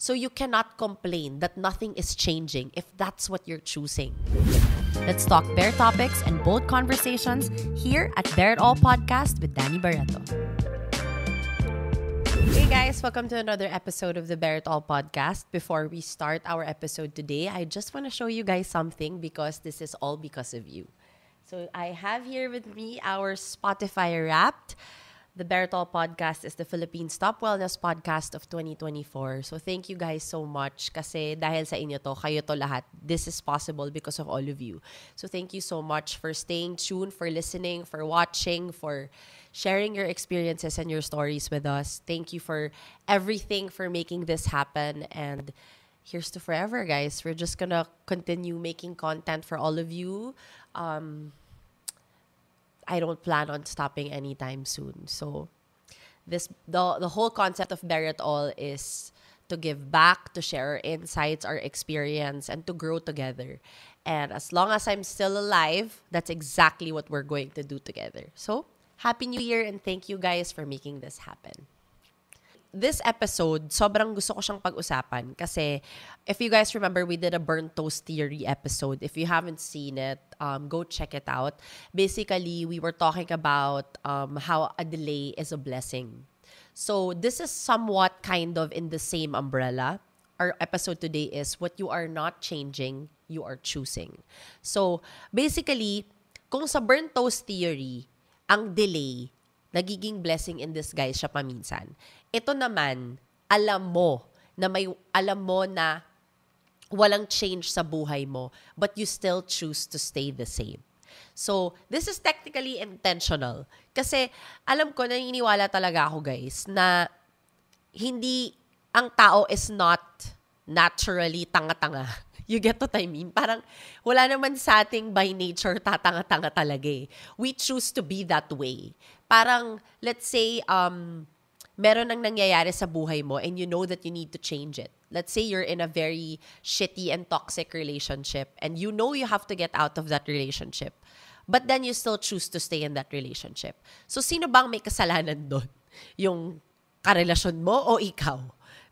So you cannot complain that nothing is changing if that's what you're choosing. Let's talk Bear topics and bold conversations here at Bear It All Podcast with Danny Barreto. Hey guys, welcome to another episode of the Bear It All Podcast. Before we start our episode today, I just want to show you guys something because this is all because of you. So I have here with me our Spotify Wrapped. The Bear It All Podcast is the Philippines Top Wellness Podcast of 2024. So thank you guys so much kasi dahil sa inyo to, kayo to lahat. This is possible because of all of you. So thank you so much for staying tuned, for listening, for watching, for sharing your experiences and your stories with us. Thank you for everything, for making this happen. And here's to forever, guys. We're just gonna continue making content for all of you. I don't plan on stopping anytime soon. So the whole concept of Bear It All is to give back, to share our insights, our experience, and to grow together. And as long as I'm still alive, that's exactly what we're going to do together. So, Happy New Year and thank you guys for making this happen. This episode, sobrang gusto ko siyang pag-usapan kasi if you guys remember, we did a burnt toast theory episode. If you haven't seen it, go check it out. Basically, we were talking about how a delay is a blessing. So this is somewhat kind of in the same umbrella. Our episode today is what you are not changing, you are choosing. So basically, kung sa burnt toast theory, ang delay, nagiging blessing in disguise siya paminsan. Ito naman, alam mo na walang change sa buhay mo, but you still choose to stay the same. So, this is technically intentional. Kasi, alam ko, naniniwala talaga ako, guys, na hindi, ang tao is not naturally tanga-tanga. You get what I mean? Parang, wala naman sa ating by nature tatanga-tanga talaga eh. We choose to be that way. Parang, let's say, meron nang nangyayari sa buhay mo and you know that you need to change it. Let's say you're in a very shitty and toxic relationship and you know you have to get out of that relationship. But then you still choose to stay in that relationship. So, sino bang may kasalanan doon? Yung karelasyon mo o ikaw?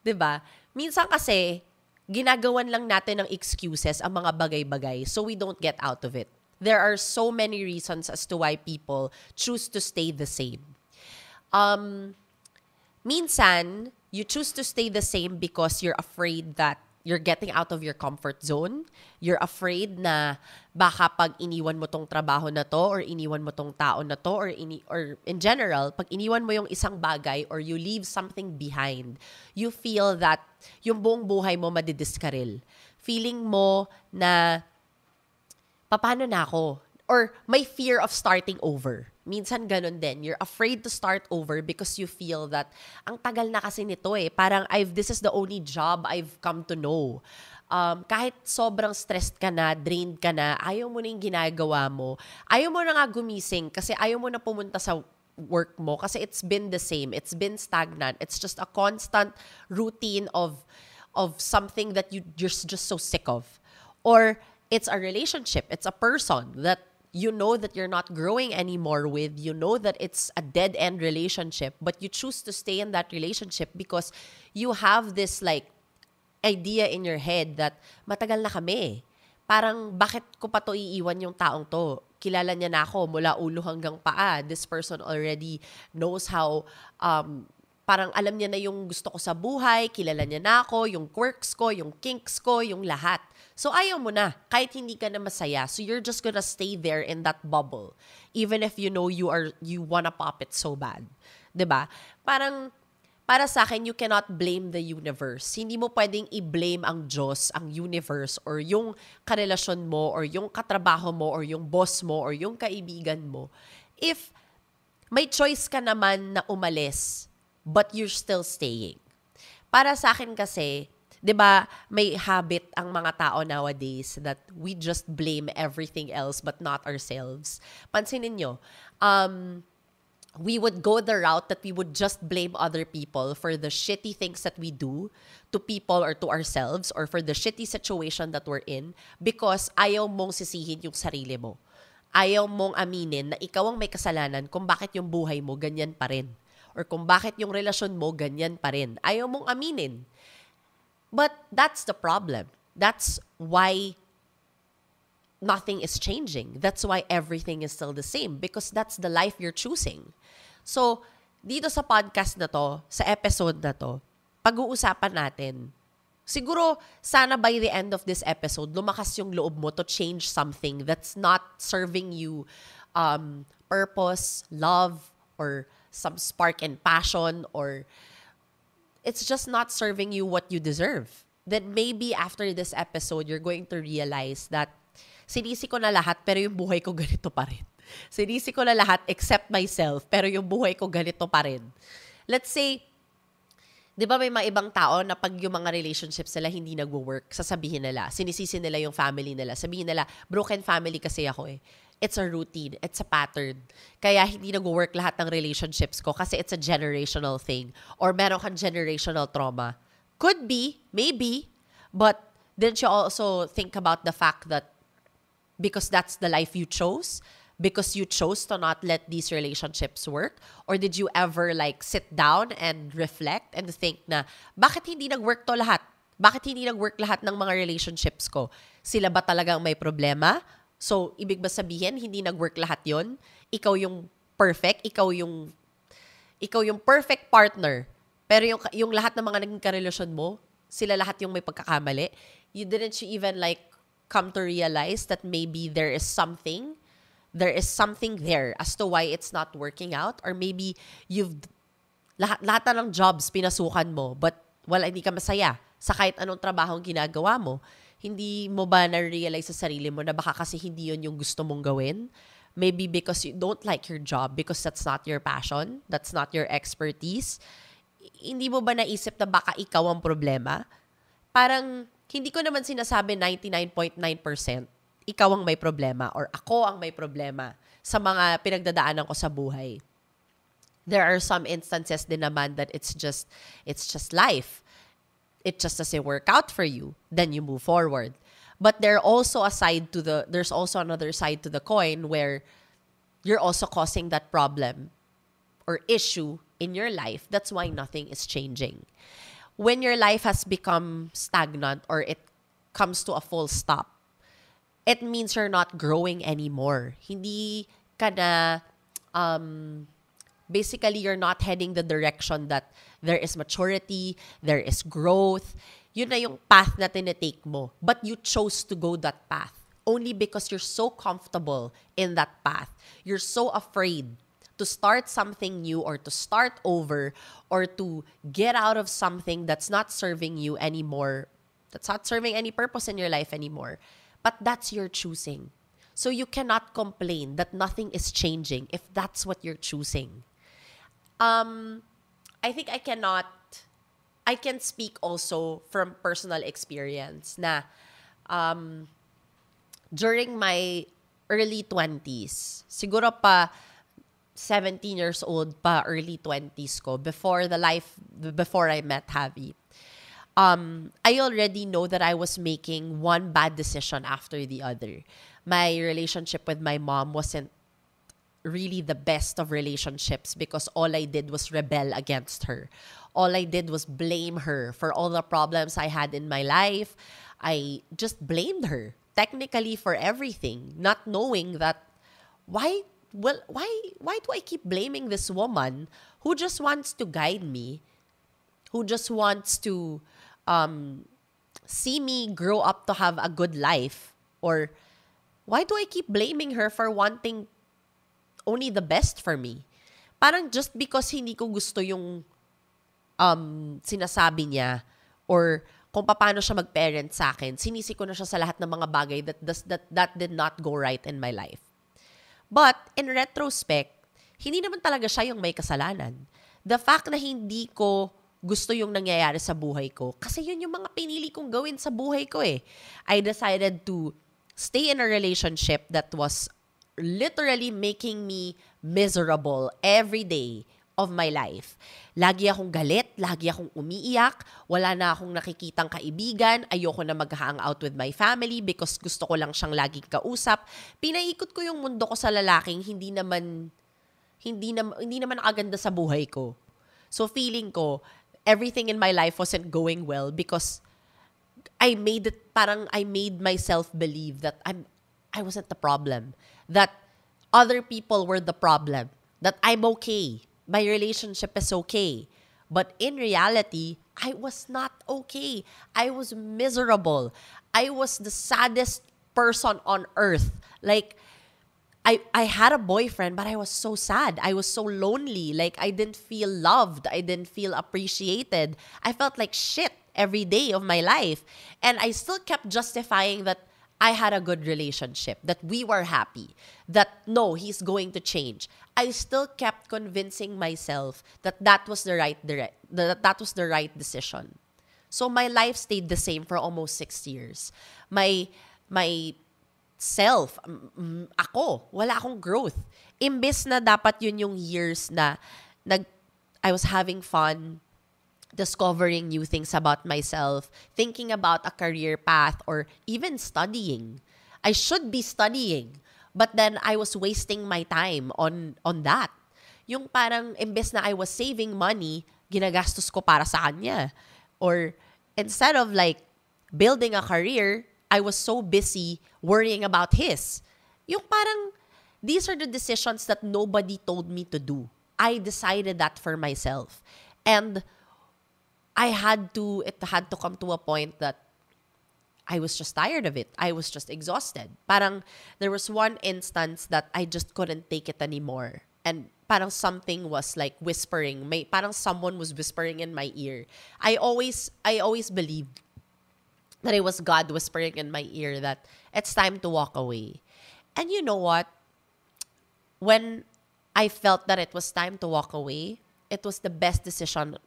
'Di ba? Minsan kasi, ginagawan lang natin ng excuses ang mga bagay-bagay so we don't get out of it. There are so many reasons as to why people choose to stay the same. Minsan, you choose to stay the same because you're afraid that you're getting out of your comfort zone. You're afraid na baka pag iniwan mo tong trabaho na to or iniwan mo tong tao na to or in general, pag iniwan mo yung isang bagay or you leave something behind, you feel that yung buong buhay mo madidiskaril. Feeling mo na paano na ako? Or may fear of starting over. Minsan ganun din. You're afraid to start over because you feel that ang tagal na kasi nito eh. Parang this is the only job I've come to know. Kahit sobrang stressed ka na, drained ka na, ayaw mo na yung ginagawa mo. Ayaw mo na nga gumising kasi ayaw mo na pumunta sa work mo kasi it's been the same. It's been stagnant. It's just a constant routine of something that you're just so sick of. Or it's a relationship. It's a person that you know that you're not growing anymore with. You know that it's a dead-end relationship, but you choose to stay in that relationship because you have this like idea in your head that matagal na kami. Parang bakit ko pa to iiwan yung taong to? Kilala niya na ako mula ulo hanggang paa. This person already knows how parang alam niya na yung gusto ko sa buhay, kilala niya na ako, yung quirks ko, yung kinks ko, yung lahat. So ayaw mo na, kahit hindi ka na masaya. So you're just gonna stay there in that bubble. Even if you know you wanna pop it so bad. 'Di ba? Parang, para sa akin, you cannot blame the universe. Hindi mo pwedeng i-blame ang Diyos, ang universe, or yung karelasyon mo, or yung katrabaho mo, or yung boss mo, or yung kaibigan mo. If may choice ka naman na umalis, but you're still staying. Para sa akin kasi, 'di ba, may habit ang mga tao nowadays that we just blame everything else but not ourselves. Pansinin nyo, we would go the route that we would just blame other people for the shitty things that we do to people or to ourselves or for the shitty situation that we're in because ayaw mong sisihin yung sarili mo. Ayaw mong aminin na ikaw ang may kasalanan kung bakit yung buhay mo ganyan pa rin. Or kung bakit yung relasyon mo ganyan pa rin. Ayaw mong aminin. But that's the problem. That's why nothing is changing. That's why everything is still the same because that's the life you're choosing. So, dito sa podcast na to, sa episode na to, pag-uusapan natin, siguro sana by the end of this episode, lumakas yung loob mo to change something that's not serving you purpose, love, or some spark and passion, or it's just not serving you what you deserve. Then maybe after this episode, you're going to realize that sinisi ko na lahat pero yung buhay ko ganito pa rin. Sinisi ko na lahat except myself pero yung buhay ko ganito pa rin. Let's say, di ba may mga ibang tao na pag yung mga relationships nila hindi nagwo-work, sasabihin nila, sinisisi nila yung family nila. Sabihin nila, broken family kasi ako eh. It's a routine. It's a pattern. Kaya hindi nagwo-work lahat ng relationships ko kasi it's a generational thing. Or meron kang generational trauma. Could be, maybe, but didn't you also think about the fact that because that's the life you chose? Because you chose to not let these relationships work? Or did you ever like sit down and reflect and think na, bakit hindi nag-work to lahat? Bakit hindi nag-work lahat ng mga relationships ko? Sila ba talagang may problema? So, ibig ba sabihin, hindi nag-work lahat yon? Ikaw yung perfect, ikaw yung perfect partner. Pero yung lahat ng mga naging karelasyon mo, sila lahat yung may pagkakamali. Didn't you even like come to realize that maybe there is something there as to why it's not working out, or maybe lahat na ng jobs pinasukan mo but hindi ka masaya sa kahit anong trabaho ang ginagawa mo. Hindi mo ba na-realize sa sarili mo na baka kasi hindi yun yung gusto mong gawin? Maybe because you don't like your job because that's not your passion, that's not your expertise. Hindi mo ba naisip na baka ikaw ang problema? Parang hindi ko naman sinasabi 99.9% ikaw ang may problema or ako ang may problema sa mga pinagdadaanan ko sa buhay. There are some instances din naman that it's just life. It just doesn't work out for you. Then you move forward. But there's also another side to the coin where you're also causing that problem or issue in your life. That's why nothing is changing. When your life has become stagnant or it comes to a full stop, it means you're not growing anymore. Hindi ka na, basically, you're not heading the direction that there is maturity, there is growth. Yun na yung path na tinitake mo. But you chose to go that path only because you're so comfortable in that path. You're so afraid to start something new or to start over or to get out of something that's not serving you anymore, that's not serving any purpose in your life anymore. But that's your choosing. So you cannot complain that nothing is changing if that's what you're choosing. I think I can speak also from personal experience na during my early 20s, siguro pa 17 years old pa, early 20s ko, before I met Javi, I already know that I was making one bad decision after the other. My relationship with my mom wasn't really the best of relationships because all I did was rebel against her. All I did was blame her for all the problems I had in my life. I just blamed her technically for everything, not knowing that why do I keep blaming this woman who just wants to guide me, who just wants to see me grow up to have a good life? Or why do I keep blaming her for wanting only the best for me? Parang just because hindi ko gusto yung sinasabi niya or kung paano siya mag-parent sa akin, sinisi ko na siya sa lahat ng mga bagay that did not go right in my life. But in retrospect, hindi naman talaga siya yung may kasalanan. The fact na hindi ko gusto yung nangyayari sa buhay ko, kasi yun yung mga pinili kong gawin sa buhay ko eh. I decided to stay in a relationship that was literally making me miserable every day of my life. Lagi akong galit, lagi akong umiiyak, wala na akong nakikitang kaibigan, ayoko na mag-hang out with my family because gusto ko lang siyang laging kausap. Pinaikot ko yung mundo ko sa lalaking hindi naman nakaganda sa buhay ko. So feeling ko, everything in my life wasn't going well because I made myself believe that I wasn't the problem, that other people were the problem, that I'm okay, my relationship is okay. But in reality, I was not okay. I was miserable. I was the saddest person on earth. Like, I had a boyfriend, but I was so sad. I was so lonely. Like, I didn't feel loved. I didn't feel appreciated. I felt like shit every day of my life. And I still kept justifying that I had a good relationship, that we were happy, that no, he's going to change. I still kept convincing myself that that was the that was the right decision. So my life stayed the same for almost 6 years. My self, ako, wala akong growth. Imbes na dapat yun yung years na I was having fun, discovering new things about myself, thinking about a career path, or even studying. I should be studying, but then I was wasting my time on that. Yung parang imbes na I was saving money, ginagastos ko para sa kanya. Or instead of like building a career, I was so busy worrying about his. Yung parang, these are the decisions that nobody told me to do. I decided that for myself. And it had to come to a point that I was just tired of it. I was just exhausted. Parang, there was one instance that I just couldn't take it anymore. And parang something was like whispering. Parang someone was whispering in my ear. I always believed that it was God whispering in my ear that it's time to walk away. And you know what? When I felt that it was time to walk away, it was the best decision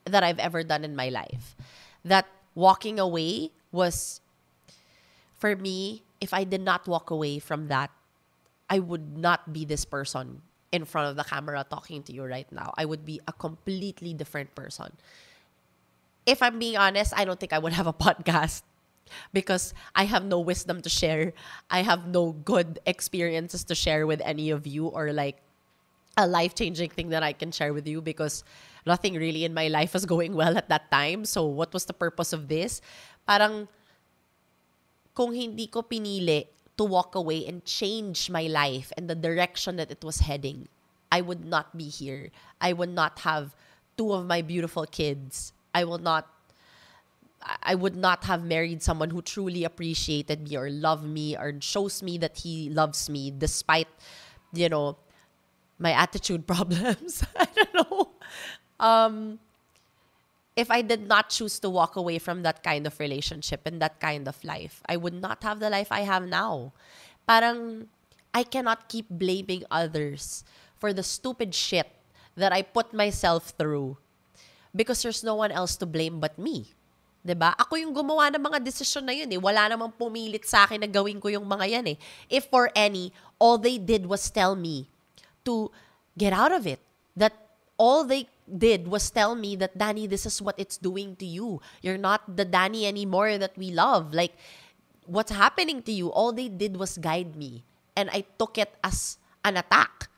that I've ever done in my life. That walking away was, for me, if I did not walk away from that, I would not be this person in front of the camera talking to you right now. I would be a completely different person. If I'm being honest, I don't think I would have a podcast because I have no wisdom to share. I have no good experiences to share with any of you, or like a life-changing thing that I can share with you, because nothing really in my life was going well at that time. So what was the purpose of this? Parang kung hindi ko pinili to walk away and change my life and the direction that it was heading, I would not be here. I would not have 2 of my beautiful kids. I would not have married someone who truly appreciated me or loved me or shows me that he loves me despite, my attitude problems. I don't know. If I did not choose to walk away from that kind of relationship and that kind of life, I would not have the life I have now. Parang, I cannot keep blaming others for the stupid shit that I put myself through because there's no one else to blame but me. 'Di ba? Ako yung gumawa ng mga desisyon na yun eh. Wala namang pumilit sa akin na gawin ko yung mga yan eh. If for any, all they did was tell me to get out of it. That all they did was tell me that, Danny, this is what it's doing to you. You're not the Danny anymore that we love. Like, what's happening to you? All they did was guide me. And I took it as an attack.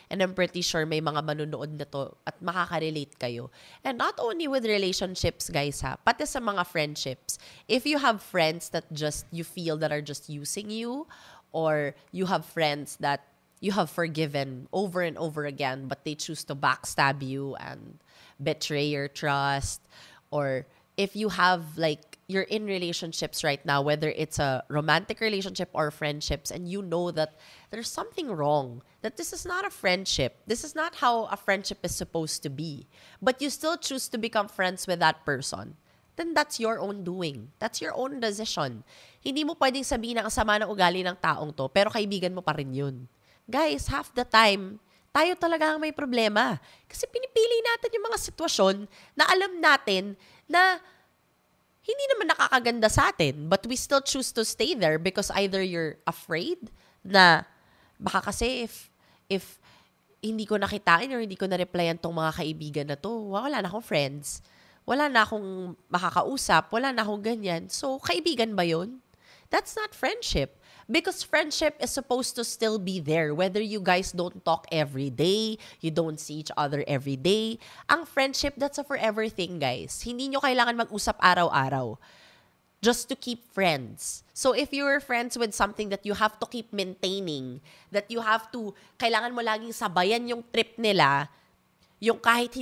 And I'm pretty sure may mga manunood na to at makaka-relate kayo. And not only with relationships, guys, pati sa mga friendships. If you have friends that you feel that are just using you, or you have friends that you have forgiven over and over again, but they choose to backstab you and betray your trust, or if you have you're in relationships right now, whether it's a romantic relationship or friendships, and you know that there's something wrong, that this is not a friendship. This is not how a friendship is supposed to be. But you still choose to become friends with that person. Then that's your own doing. That's your own decision. Hindi mo pwedeng sabihin na ang sama ng ugali ng taong to, pero kaibigan mo pa rin yun. Guys, half the time, tayo talaga ang may problema. Kasi pinipili natin yung mga sitwasyon na alam natin na hindi naman nakakaganda sa atin, but we still choose to stay there because either you're afraid na baka kasi if hindi ko nakitain or hindi ko na-replyan tong mga kaibigan na to, wala na akong friends, wala na akong makakausap, wala na akong ganyan. So, kaibigan ba yun? That's not friendship. Because friendship is supposed to still be there. Whether you guys don't talk every day, you don't see each other every day. Ang friendship, that's a forever thing, guys. Hindi nyo kailangan mag-usap araw-araw. just to keep friends. So if you're friends with something that you have to keep maintaining, that you have to, kailangan mo laging sabayan yung trip nila, yung kahit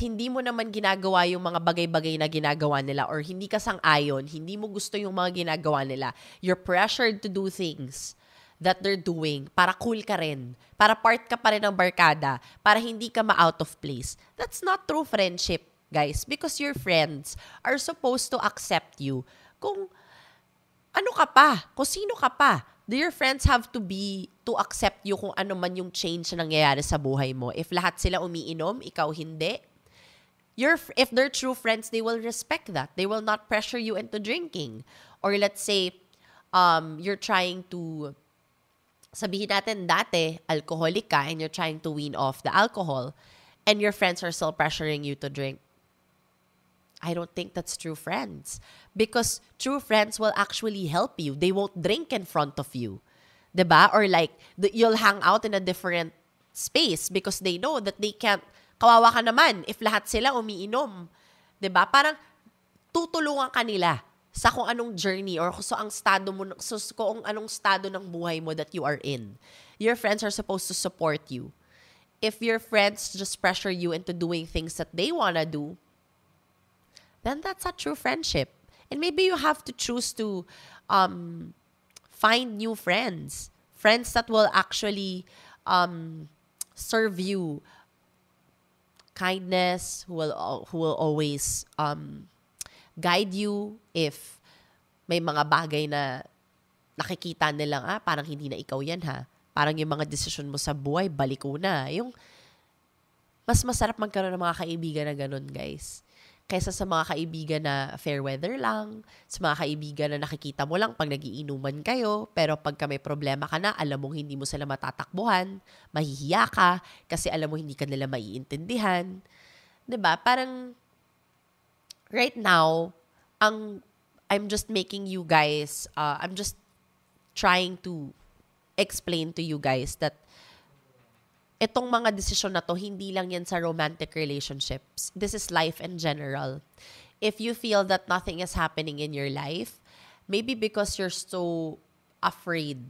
hindi mo naman ginagawa yung mga bagay-bagay na ginagawa nila or hindi ka sang-ayon, hindi mo gusto yung mga ginagawa nila, you're pressured to do things that they're doing para cool ka rin, para part ka pa rin ng barkada, para hindi ka ma-out of place. That's not true friendship, guys, because your friends are supposed to accept you kung ano ka pa, kung sino ka pa. Your friends have to accept you kung ano man yung change na nangyayari sa buhay mo. If lahat sila umiinom, ikaw hindi, if they're true friends, they will respect that. They will not pressure you into drinking. Or let's say, you're trying to, sabihin natin dati, alcoholic ka and you're trying to wean off the alcohol and your friends are still pressuring you to drink. I don't think that's true friends. Because true friends will actually help you. They won't drink in front of you. 'Di ba? Or like, you'll hang out in a different space because they know that they can't, kawawa ka naman if lahat sila umiinom. 'Di ba? Parang tutulungan ka nila sa kung anong journey or kung anong estado ng buhay mo that you are in. Your friends are supposed to support you. If your friends just pressure you into doing things that they wanna do, then that's a true friendship. And maybe you have to choose to find new friends. Friends that will actually serve you kindness, who will always guide you if may mga bagay na nakikita nilang, parang hindi na ikaw yan ha. Parang yung mga desisyon mo sa buhay, baliko na. Yung mas masarap magkaroon ng mga kaibigan na ganun, guys. Kaysa sa mga kaibigan na fair weather lang, sa mga kaibigan na nakikita mo lang pag nagiinuman kayo, pero pagka may problema ka na, alam mong hindi mo sila matatakbuhan, mahihiya ka, kasi alam mo hindi ka nila maiintindihan. 'Di ba? Parang, right now, I'm just making you guys, I'm just trying to explain to you guys that itong mga desisyon na to, hindi lang yan sa romantic relationships. This is life in general. If you feel that nothing is happening in your life, maybe because you're so afraid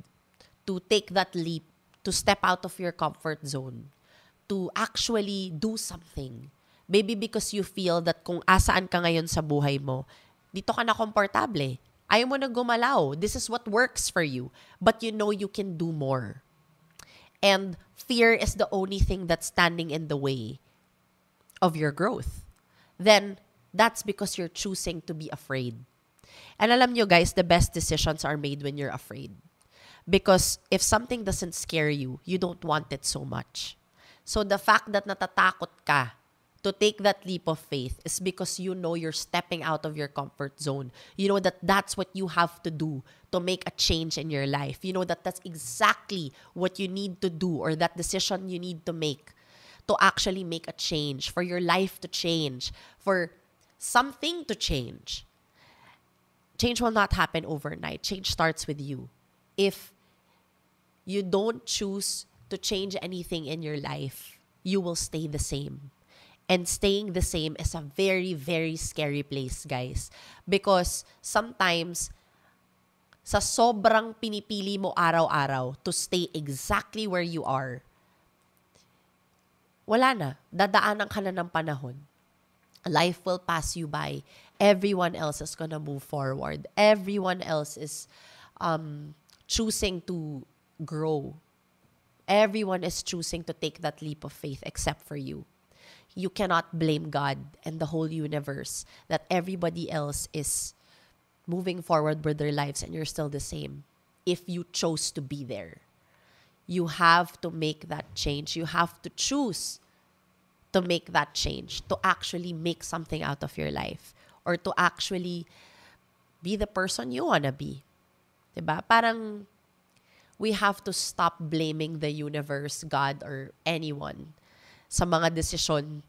to take that leap, to step out of your comfort zone, to actually do something. Maybe because you feel that kung asaan ka ngayon sa buhay mo, dito ka na komportable. Ayaw mo na gumalaw. This is what works for you. But you know you can do more. And fear is the only thing that's standing in the way of your growth. Then, that's because you're choosing to be afraid. And alam nyo guys, the best decisions are made when you're afraid. Because if something doesn't scare you, you don't want it so much. So the fact that natatakot ka to take that leap of faith is because you know you're stepping out of your comfort zone. You know that that's what you have to do to make a change in your life. You know that that's exactly what you need to do or that decision you need to make to actually make a change, for your life to change, for something to change. Change will not happen overnight. Change starts with you. If you don't choose to change anything in your life, you will stay the same. And staying the same is a very, very scary place, guys. Because sometimes, sa sobrang pinipili mo araw-araw to stay exactly where you are, wala na. Dadaanan ka na ng panahon. Life will pass you by. Everyone else is gonna move forward. Everyone else is choosing to grow. Everyone is choosing to take that leap of faith except for you. You cannot blame God and the whole universe that everybody else is moving forward with their lives and you're still the same if you chose to be there. You have to make that change. You have to choose to make that change, to actually make something out of your life or to actually be the person you wanna be. Diba? Parang we have to stop blaming the universe, God, or anyone sa mga desisyon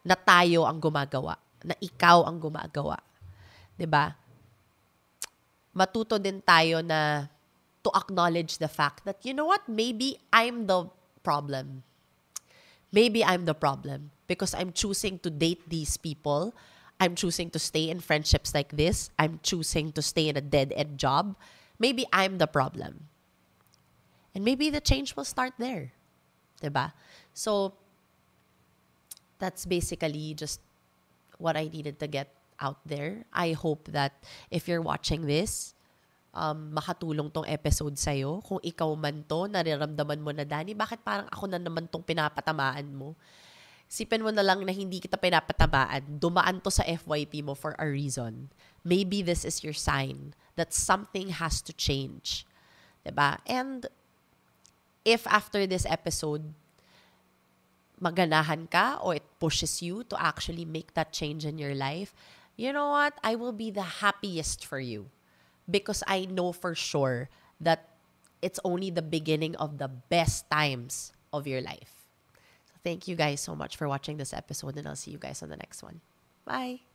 na tayo ang gumagawa, na ikaw ang gumagawa. 'Di ba? Matuto din tayo na to acknowledge the fact that, you know what, maybe I'm the problem. Maybe I'm the problem because I'm choosing to date these people. I'm choosing to stay in friendships like this. I'm choosing to stay in a dead-end job. Maybe I'm the problem. And maybe the change will start there. Diba? So, that's basically just what I needed to get out there. I hope that if you're watching this, makatulong tong episode sa'yo. Kung ikaw man to, nariramdaman mo na, Dani, bakit parang ako na naman tong pinapatamaan mo? Sipin mo na lang na hindi kita pinapatamaan. Dumaan to sa FYP mo for a reason. Maybe this is your sign that something has to change. Diba? And if after this episode, maganahan ka or it pushes you to actually make that change in your life, you know what? I will be the happiest for you. Because I know for sure that it's only the beginning of the best times of your life. So thank you guys so much for watching this episode, and I'll see you guys on the next one. Bye!